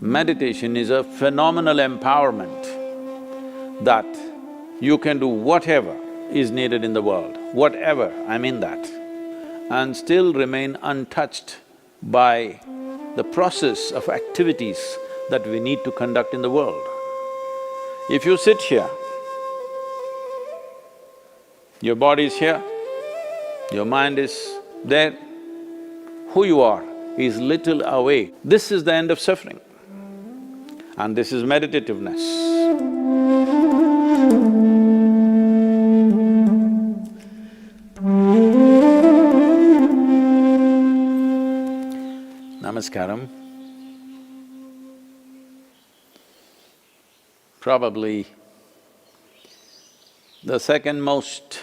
Meditation is a phenomenal empowerment that you can do whatever is needed in the world, whatever, I mean that, and still remain untouched by the process of activities that we need to conduct in the world. If you sit here, your body is here, your mind is there, who you are is little away. This is the end of suffering, and this is meditativeness. Namaskaram. Probably the second most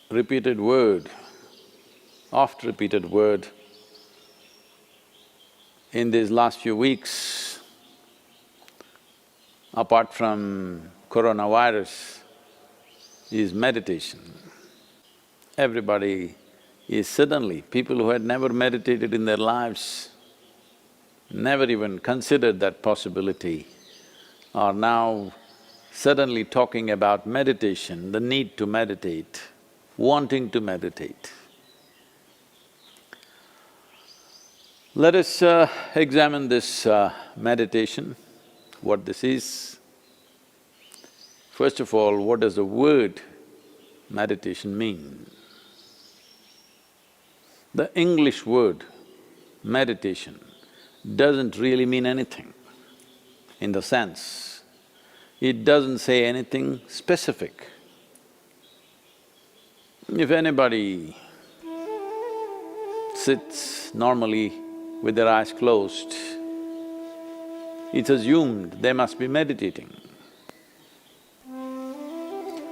repeated word, oft-repeated word in these last few weeks, apart from coronavirus, is meditation. Everybody is suddenly, people who had never meditated in their lives, never even considered that possibility, are now suddenly talking about meditation, the need to meditate, wanting to meditate. Let us examine this meditation, what this is. First of all, what does the word meditation mean? The English word meditation doesn't really mean anything, in the sense, it doesn't say anything specific. If anybody sits normally with their eyes closed, it's assumed they must be meditating.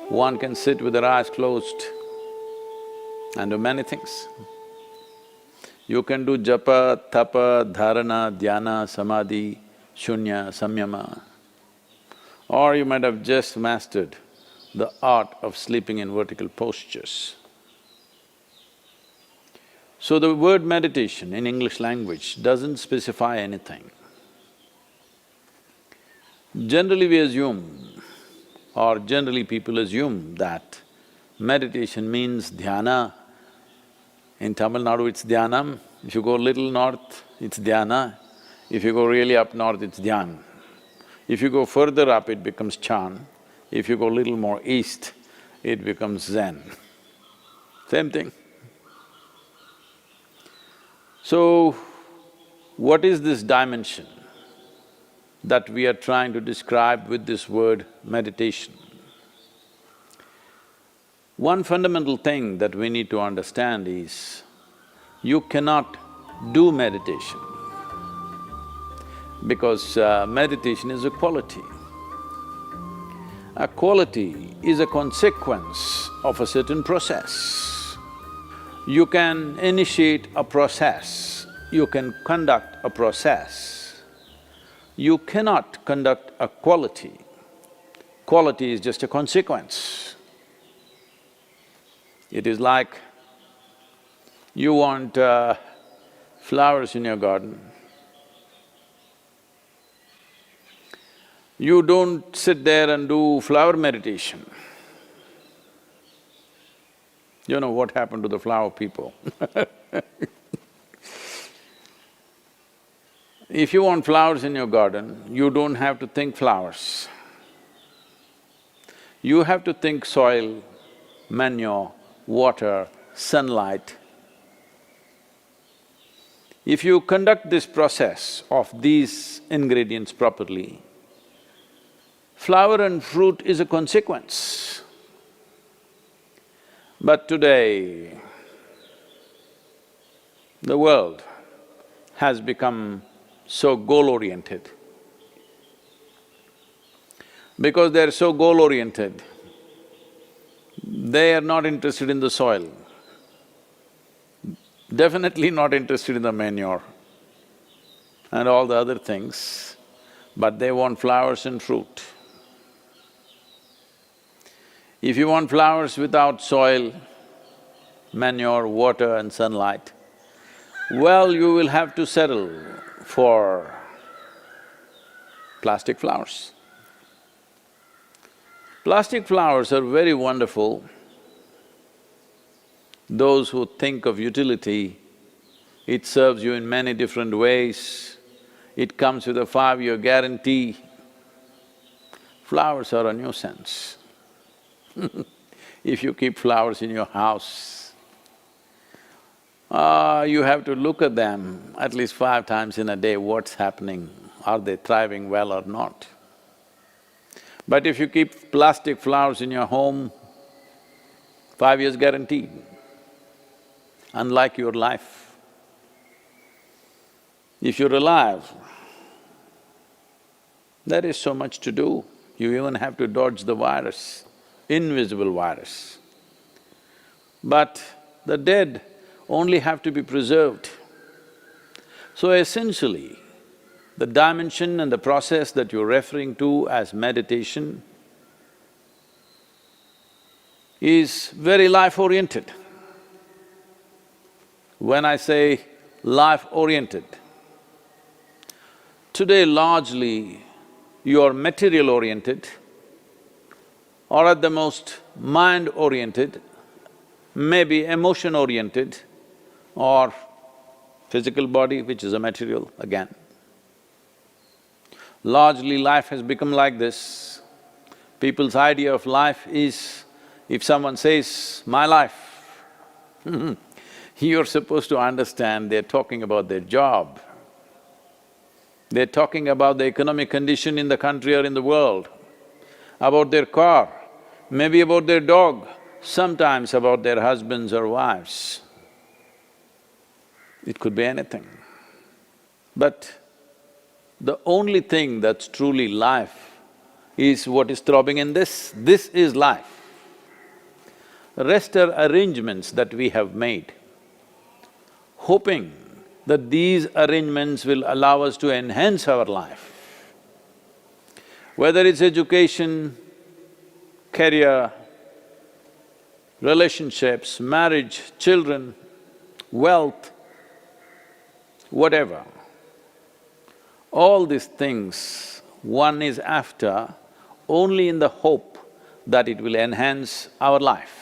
One can sit with their eyes closed and do many things. You can do japa, tapa, dharana, dhyana, samadhi, shunya, samyama, or you might have just mastered the art of sleeping in vertical postures. So the word meditation in English language doesn't specify anything. Generally we assume, or generally people assume that meditation means dhyana. In Tamil Nadu it's dhyanam, if you go little north, it's dhyana, if you go really up north, it's dhyan. If you go further up, it becomes chan, if you go little more east, it becomes zen. Same thing. So, what is this dimension that we are trying to describe with this word meditation? One fundamental thing that we need to understand is, you cannot do meditation because meditation is a quality. A quality is a consequence of a certain process. You can initiate a process, you can conduct a process. You cannot conduct a quality. Quality is just a consequence. It is like you want flowers in your garden. You don't sit there and do flower meditation. You know what happened to the flower people If you want flowers in your garden, you don't have to think flowers. You have to think soil, manure, water, sunlight. If you conduct this process of these ingredients properly, flower and fruit is a consequence. But today, the world has become so goal-oriented. Because they're so goal-oriented, they are not interested in the soil, definitely not interested in the manure and all the other things, but they want flowers and fruit. If you want flowers without soil, manure, water and sunlight, well, you will have to settle for plastic flowers. Plastic flowers are very wonderful. Those who think of utility, it serves you in many different ways. It comes with a 5-year guarantee. Flowers are a nuisance. If you keep flowers in your house, you have to look at them at least 5 times in a day, what's happening, are they thriving well or not. But if you keep plastic flowers in your home, 5 years guaranteed, unlike your life. If you're alive, there is so much to do. You even have to dodge the virus, invisible virus. But the dead only have to be preserved. So essentially, the dimension and the process that you're referring to as meditation is very life-oriented. When I say life-oriented, today largely you are material-oriented or at the most mind-oriented, maybe emotion-oriented or physical body, which is a material again. Largely life has become like this. People's idea of life is, if someone says, "my life," you're supposed to understand they're talking about their job. They're talking about the economic condition in the country or in the world, about their car, maybe about their dog, sometimes about their husbands or wives. It could be anything. But the only thing that's truly life is what is throbbing in this is life. The rest are arrangements that we have made, hoping that these arrangements will allow us to enhance our life. Whether it's education, career, relationships, marriage, children, wealth, whatever. All these things one is after only in the hope that it will enhance our life.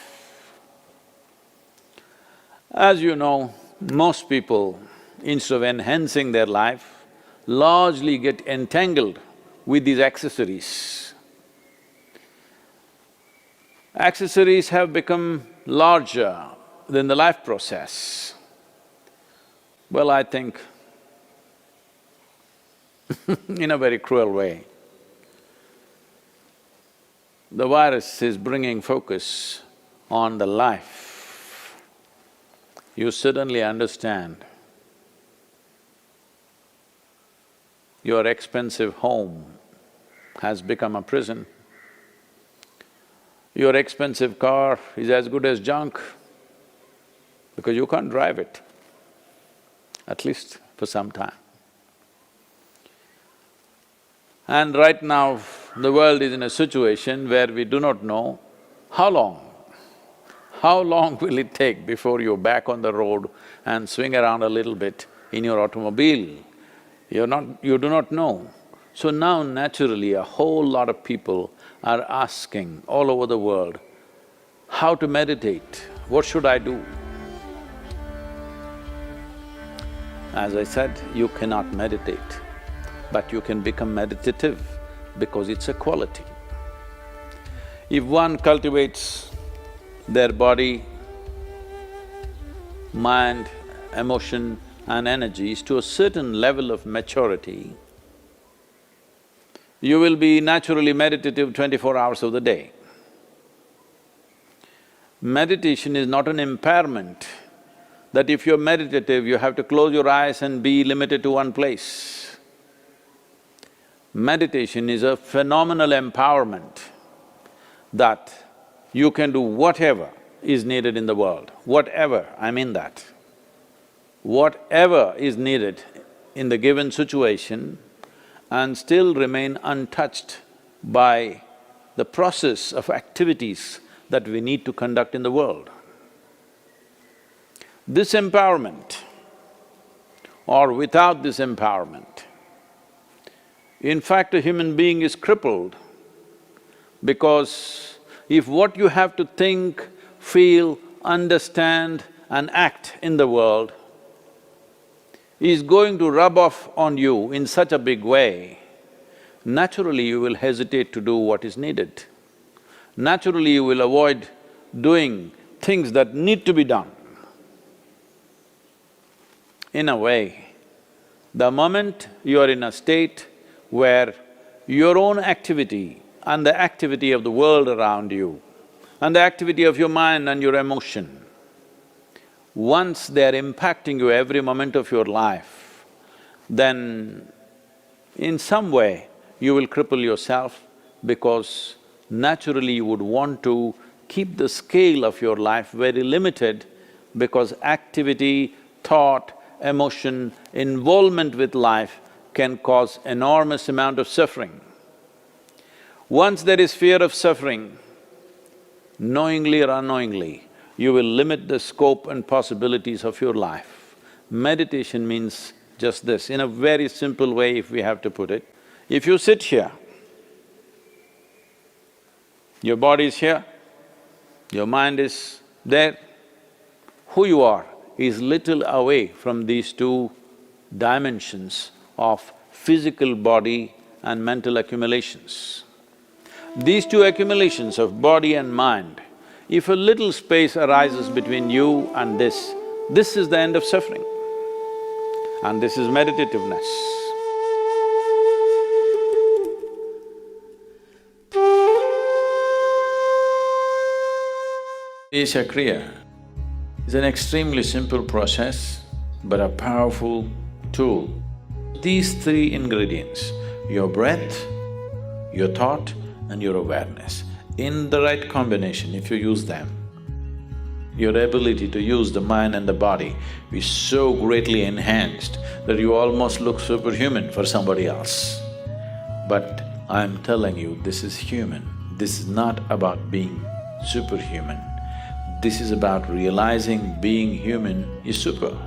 As you know, most people, instead of enhancing their life, largely get entangled with these accessories. Accessories have become larger than the life process. Well, I think in a very cruel way, the virus is bringing focus on the life. You suddenly understand your expensive home has become a prison. Your expensive car is as good as junk because you can't drive it, at least for some time. And right now, the world is in a situation where we do not know how long will it take before you're back on the road and swing around a little bit in your automobile? You do not know. So now naturally a whole lot of people are asking all over the world, how to meditate, what should I do? As I said, you cannot meditate, but you can become meditative because it's a quality. If one cultivates their body, mind, emotion and energies to a certain level of maturity, you will be naturally meditative 24 hours of the day. Meditation is not an impairment that if you're meditative, you have to close your eyes and be limited to one place. Meditation is a phenomenal empowerment that you can do whatever is needed in the world, whatever, I mean that. Whatever is needed in the given situation and still remain untouched by the process of activities that we need to conduct in the world. This empowerment or without this empowerment. In fact, a human being is crippled because if what you have to think, feel, understand and act in the world is going to rub off on you in such a big way, naturally you will hesitate to do what is needed. Naturally you will avoid doing things that need to be done. In a way, the moment you are in a state where your own activity and the activity of the world around you and the activity of your mind and your emotion, once they are impacting you every moment of your life, then in some way you will cripple yourself because naturally you would want to keep the scale of your life very limited because activity, thought, emotion, involvement with life can cause enormous amount of suffering. Once there is fear of suffering, knowingly or unknowingly, you will limit the scope and possibilities of your life. Meditation means just this, in a very simple way if we have to put it. If you sit here, your body is here, your mind is there, who you are is little away from these two dimensions of physical body and mental accumulations. These two accumulations of body and mind, if a little space arises between you and this is the end of suffering. And this is meditativeness. Isha Kriya is an extremely simple process but a powerful tool. These three ingredients, your breath, your thought and your awareness, in the right combination, if you use them, your ability to use the mind and the body is so greatly enhanced that you almost look superhuman for somebody else. But I'm telling you, this is human. This is not about being superhuman. This is about realizing being human is super.